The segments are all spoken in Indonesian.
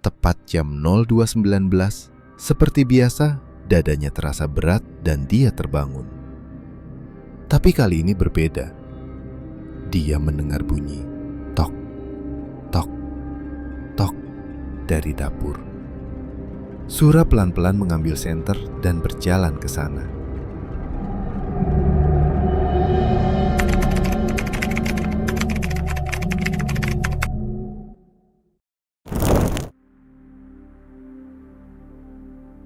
Tepat jam 02.19, seperti biasa, dadanya terasa berat dan dia terbangun. Tapi kali ini berbeda. Dia mendengar bunyi tok, tok, tok dari dapur. Sura pelan-pelan mengambil senter dan berjalan ke sana.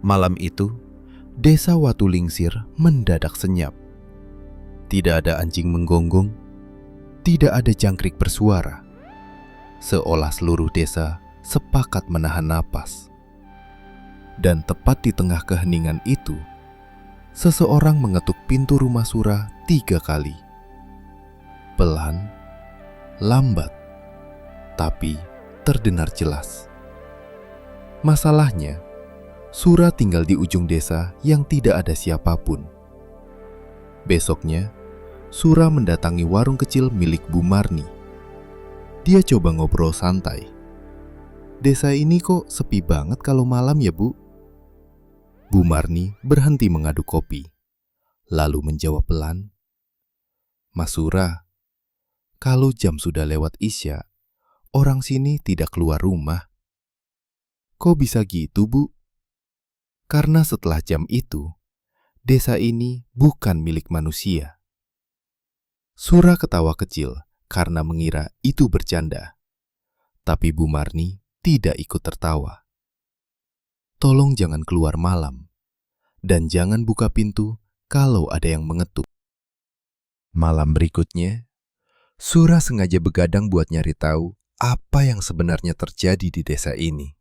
Malam itu, desa Watulingsir mendadak senyap. Tidak ada anjing menggonggong, tidak ada jangkrik bersuara. Seolah seluruh desa sepakat menahan napas. Dan tepat di tengah keheningan itu, seseorang mengetuk pintu rumah Sura 3 kali. Pelan, lambat, tapi terdengar jelas. Masalahnya, Sura tinggal di ujung desa yang tidak ada siapapun. Besoknya, Sura mendatangi warung kecil milik Bu Marni. Dia coba ngobrol santai. "Desa ini kok sepi banget kalau malam ya, Bu?" Bu Marni berhenti mengaduk kopi, lalu menjawab pelan, "Mas Sura, kalau jam sudah lewat Isya, orang sini tidak keluar rumah." "Kok bisa gitu, Bu?" "Karena setelah jam itu, desa ini bukan milik manusia." Sura ketawa kecil karena mengira itu bercanda. Tapi Bu Marni tidak ikut tertawa. "Tolong jangan keluar malam, dan jangan buka pintu kalau ada yang mengetuk." Malam berikutnya, Sura sengaja begadang buat nyari tahu apa yang sebenarnya terjadi di desa ini.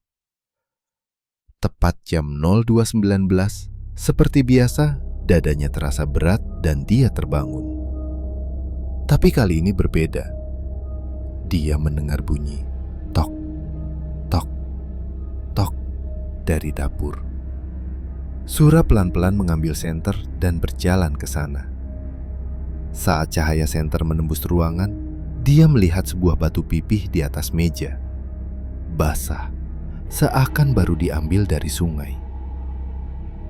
Tepat jam 02.19, seperti biasa, dadanya terasa berat dan dia terbangun. Tapi kali ini berbeda. Dia mendengar bunyi tok, tok, tok dari dapur. Sura pelan-pelan mengambil senter dan berjalan ke sana. Saat cahaya senter menembus ruangan, dia melihat sebuah batu pipih di atas meja. Basah, seakan baru diambil dari sungai.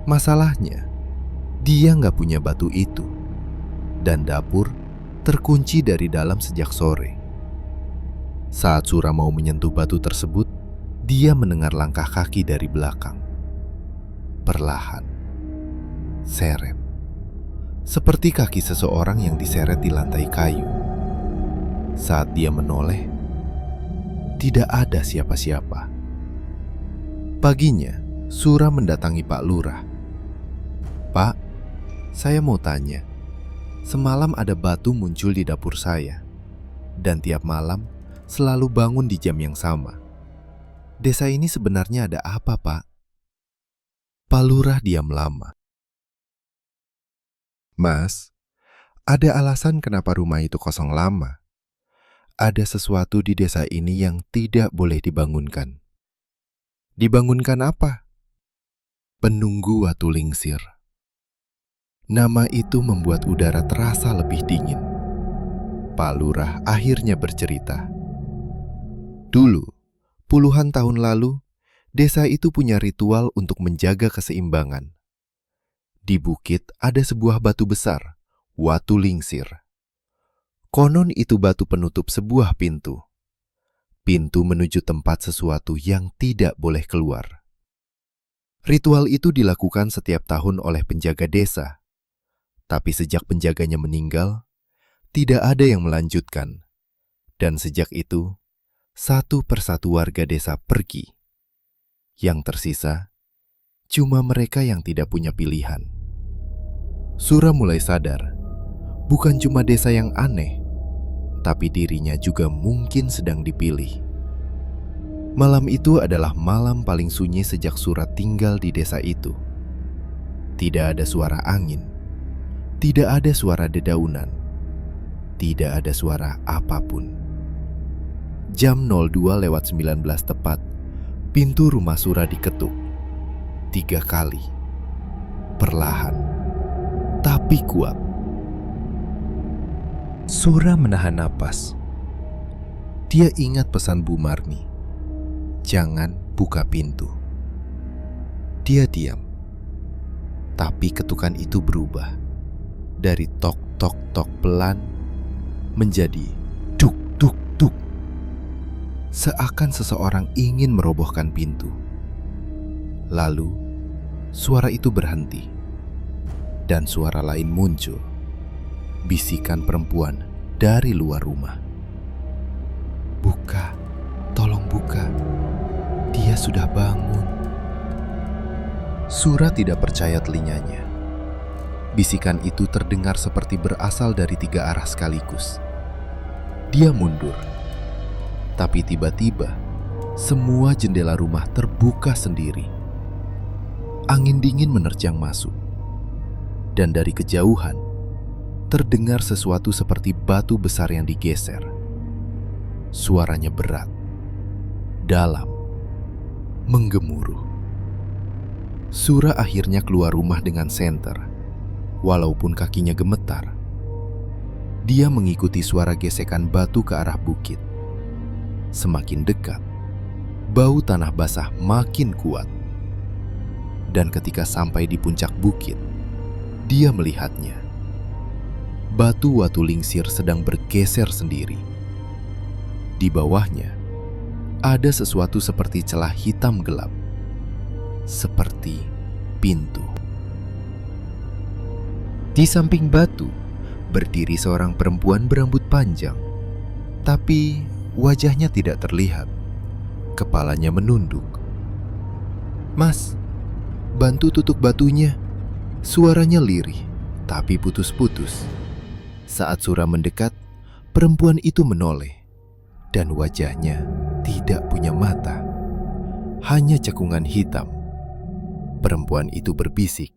Masalahnya, dia nggak punya batu itu, dan dapur terkunci dari dalam sejak sore. Saat Sura mau menyentuh batu tersebut, dia mendengar langkah kaki dari belakang. Perlahan, seret, seperti kaki seseorang yang diseret di lantai kayu. Saat dia menoleh, tidak ada siapa-siapa. Paginya, Sura mendatangi Pak Lurah. "Pak, saya mau tanya. Semalam ada batu muncul di dapur saya, dan tiap malam selalu bangun di jam yang sama. Desa ini sebenarnya ada apa, Pak?" Pak Lurah diam lama. "Mas, ada alasan kenapa rumah itu kosong lama. Ada sesuatu di desa ini yang tidak boleh dibangunkan." "Dibangunkan apa?" "Penunggu Watulingsir." Nama itu membuat udara terasa lebih dingin. Pak Lurah akhirnya bercerita. Dulu, puluhan tahun lalu, desa itu punya ritual untuk menjaga keseimbangan. Di bukit ada sebuah batu besar, Watulingsir. Konon itu batu penutup sebuah pintu. Pintu menuju tempat sesuatu yang tidak boleh keluar. Ritual itu dilakukan setiap tahun oleh penjaga desa. Tapi sejak penjaganya meninggal, tidak ada yang melanjutkan. Dan sejak itu, satu persatu warga desa pergi. Yang tersisa, cuma mereka yang tidak punya pilihan. Sura mulai sadar, bukan cuma desa yang aneh, tapi dirinya juga mungkin sedang dipilih. Malam itu adalah malam paling sunyi sejak Sura tinggal di desa itu. Tidak ada suara angin, tidak ada suara dedaunan, tidak ada suara apapun. Jam 02.19 tepat, pintu rumah Sura diketuk 3 kali. Perlahan, tapi kuat. Sura menahan napas. Dia ingat pesan Bu Marni. "Jangan buka pintu." Dia diam, tapi ketukan itu berubah dari tok tok tok pelan menjadi duk duk duk. Seakan seseorang ingin merobohkan pintu. Lalu suara itu berhenti dan suara lain muncul. Bisikan perempuan dari luar rumah. "Buka, tolong buka. Dia sudah bangun." Sura tidak percaya telinganya. Bisikan itu terdengar seperti berasal dari 3 arah sekaligus. Dia mundur. Tapi tiba-tiba, semua jendela rumah terbuka sendiri. Angin dingin menerjang masuk. Dan dari kejauhan, terdengar sesuatu seperti batu besar yang digeser. Suaranya berat, dalam, menggemuruh. Sura akhirnya keluar rumah dengan senter, walaupun kakinya gemetar. Dia mengikuti suara gesekan batu ke arah bukit. Semakin dekat, bau tanah basah makin kuat. Dan ketika sampai di puncak bukit, dia melihatnya. Batu Watu Lingsir sedang bergeser sendiri. Di bawahnya, ada sesuatu seperti celah hitam gelap. Seperti pintu. Di samping batu, berdiri seorang perempuan berambut panjang. Tapi wajahnya tidak terlihat. Kepalanya menunduk. "Mas, bantu tutup batunya." Suaranya lirih, tapi putus-putus. Saat Sura mendekat, perempuan itu menoleh. Dan wajahnya tidak punya mata. Hanya cekungan hitam. Perempuan itu berbisik.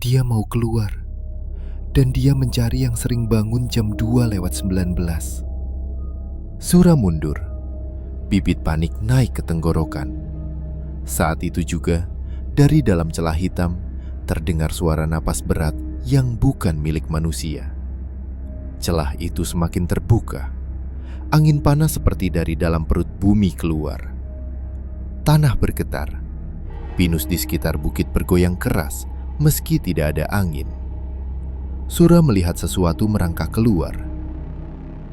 Dia mau keluar. Dan dia mencari yang sering bangun jam 2:19. Sura mundur. Bibit panik naik ke tenggorokan. Saat itu juga, dari dalam celah hitam, terdengar suara napas berat yang bukan milik manusia. Celah itu semakin terbuka. Angin panas seperti dari dalam perut bumi keluar. Tanah bergetar. Pinus di sekitar bukit bergoyang keras meski tidak ada angin. Sura melihat sesuatu merangkak keluar.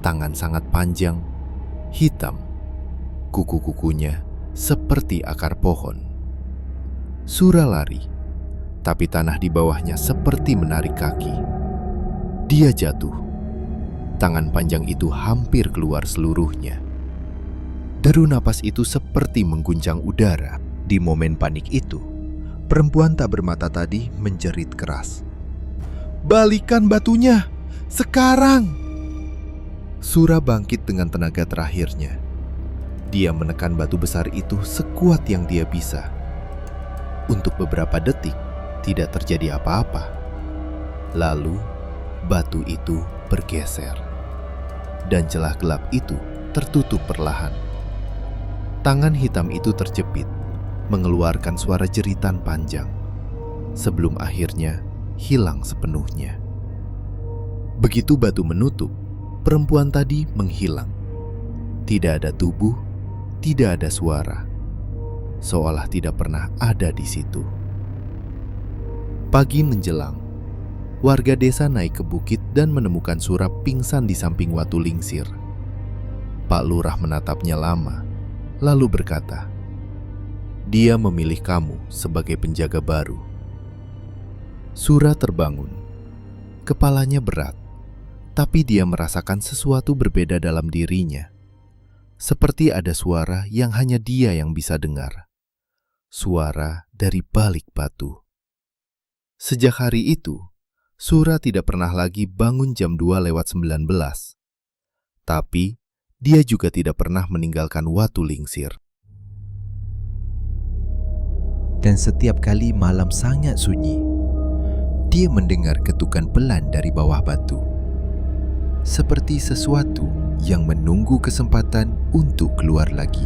Tangan sangat panjang, hitam. Kuku-kukunya seperti akar pohon. Sura lari, tapi tanah di bawahnya seperti menarik kaki. Dia jatuh. Tangan panjang itu hampir keluar seluruhnya. Deru napas itu seperti mengguncang udara. Di momen panik itu, perempuan tak bermata tadi menjerit keras. "Balikan batunya! Sekarang!" Sura bangkit dengan tenaga terakhirnya. Dia menekan batu besar itu sekuat yang dia bisa. Untuk beberapa detik, tidak terjadi apa-apa. Lalu, batu itu bergeser. Dan celah gelap itu tertutup perlahan. Tangan hitam itu terjepit, mengeluarkan suara jeritan panjang, sebelum akhirnya hilang sepenuhnya. Begitu batu menutup, perempuan tadi menghilang. Tidak ada tubuh, tidak ada suara, seolah tidak pernah ada di situ. Pagi menjelang, warga desa naik ke bukit dan menemukan Sura pingsan di samping Watu Lingsir. Pak Lurah menatapnya lama, lalu berkata, "Dia memilih kamu sebagai penjaga baru." Sura terbangun. Kepalanya berat, tapi dia merasakan sesuatu berbeda dalam dirinya. Seperti ada suara yang hanya dia yang bisa dengar. Suara dari balik batu. Sejak hari itu, Sura tidak pernah lagi bangun jam 2:19. Tapi, dia juga tidak pernah meninggalkan Watu Lingsir. Dan setiap kali malam sangat sunyi, dia mendengar ketukan pelan dari bawah batu. Seperti sesuatu yang menunggu kesempatan untuk keluar lagi.